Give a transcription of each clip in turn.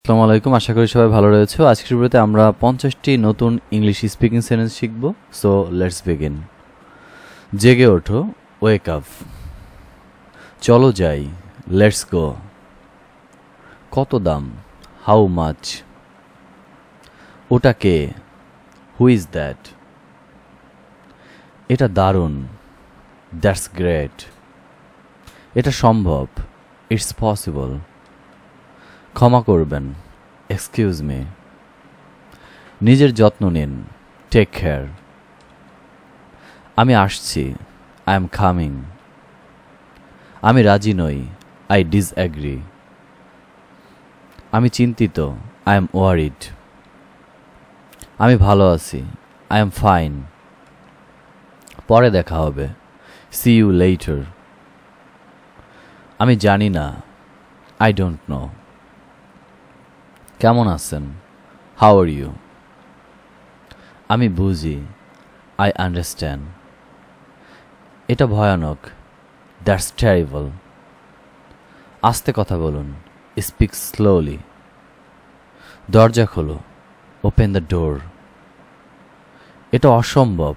আসসালামু আলাইকুম, আশা করি সবাই ভালো রয়েছে। আজকের ভিডিওতে আমরা 50টি নতুন ইংলিশ স্পিকিং সেন্টেন্স শিখব। So let's begin. জেগে ওঠো, ওয়েক আপ। চলো যাই, লেটস গো। কত দাম, হাউ মাচ। ওটা কে, হু ইজ দ্যাট। এটা দারুণ, দ্যাটস গ্রেট। এটা সম্ভব, ইটস পসিবল। ক্ষমা করবেন, এক্সকিউজ মি। নিজের যত্ন নিন, টেক কেয়ার। আমি আসছি, আই এম কামিং। আমি রাজি নই, আই ডিসঅ্যাগ্রি। আমি চিন্তিত, আই এম ওয়ারিড। আমি ভালো আছি, আই এম ফাইন। পরে দেখা হবে, সি ইউ লেটার। আমি জানি না, আই ডোন্ট নো। কেমন আছেন, হাউ আর ইউ। আমি বুঝি, আই আন্ডারস্ট্যান্ড। এটা ভয়ানক, দ্যাটস টেরিবল। আস্তে কথা বলুন, স্পিক স্লোলি। দরজা খোলো, ওপেন দ্য ডোর। এটা অসম্ভব,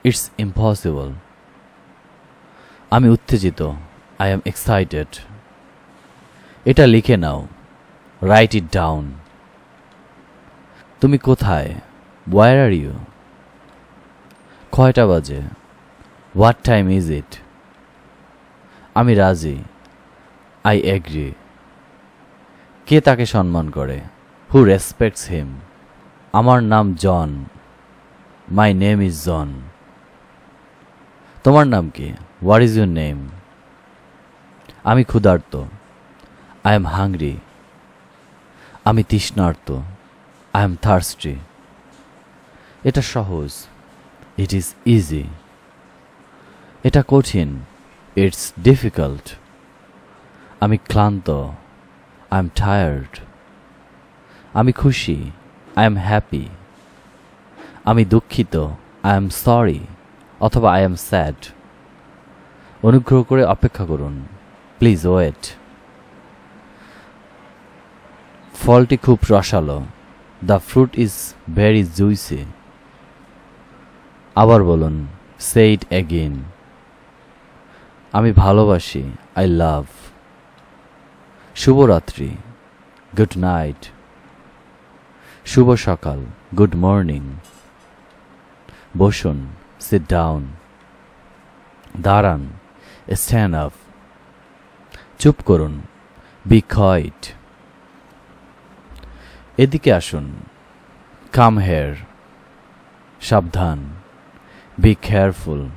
ইটস ইম্পসিবল। আমি উত্তেজিত, আই এম এক্সাইটেড। এটা লিখে নাও, রাইট ইট ডাউন। তুমি কোথায়, ওয়ার আর ইউ। কয়টা বাজে, হোয়াট টাইম ইজ ইট। আমি রাজি, আই এগ্রি। কে তাকে সম্মান করে, হু রেসপেক্টস হিম। আমার নাম জন, মাই নেম ইজ জন। তোমার নাম কি, হোয়াট ইজ ইউর নেম। আমি ক্ষুধার্ত, আই এম হাংরি। আমি তৃষ্ণার্ত, আই এম থার্স্টি। এটা সহজ, ইট ইজ ইজি। এটা কঠিন, ইটস ডিফিকাল্ট। আমি ক্লান্ত, আই এম টায়ার্ড। আমি খুশি, আই এম হ্যাপি। আমি দুঃখিত, আই এম সরি অথবা আই এম স্যাড। অনুগ্রহ করে অপেক্ষা করুন, প্লিজ ওয়েট। ফলটি খুব রসালো, দ্য ফ্রুট ইজ ভেরি জুইসি। আবার বলুন, সে ইট অ্যাগেইন। আমি ভালোবাসি, আই লাভ। শুভরাত্রি, গুড নাইট। শুভ সকাল, গুড মর্নিং। বসুন, সিট ডাউন। দাঁড়ান, স্ট্যান্ড আপ। চুপ করুন, বি কোয়াইট। এদিকে আসুন, কাম হেয়ার। সাবধান, বি কেয়ারফুল।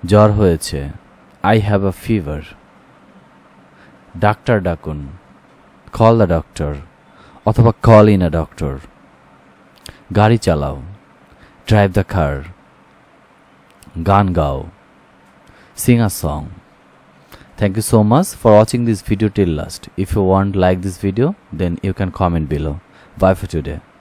জ্বর হয়েছে, আই হ্যাভ আ ফিভার। ডাক্তার ডাকুন, কল দ্য ডক্টর অথবা কল ইন আ ডক্টর। গাড়ি চালাও, ড্রাইভ দ্য কার। গান গাও, sing a song. Thank you so much for watching this video till last. If you want like this video, then you can comment below. Bye for today.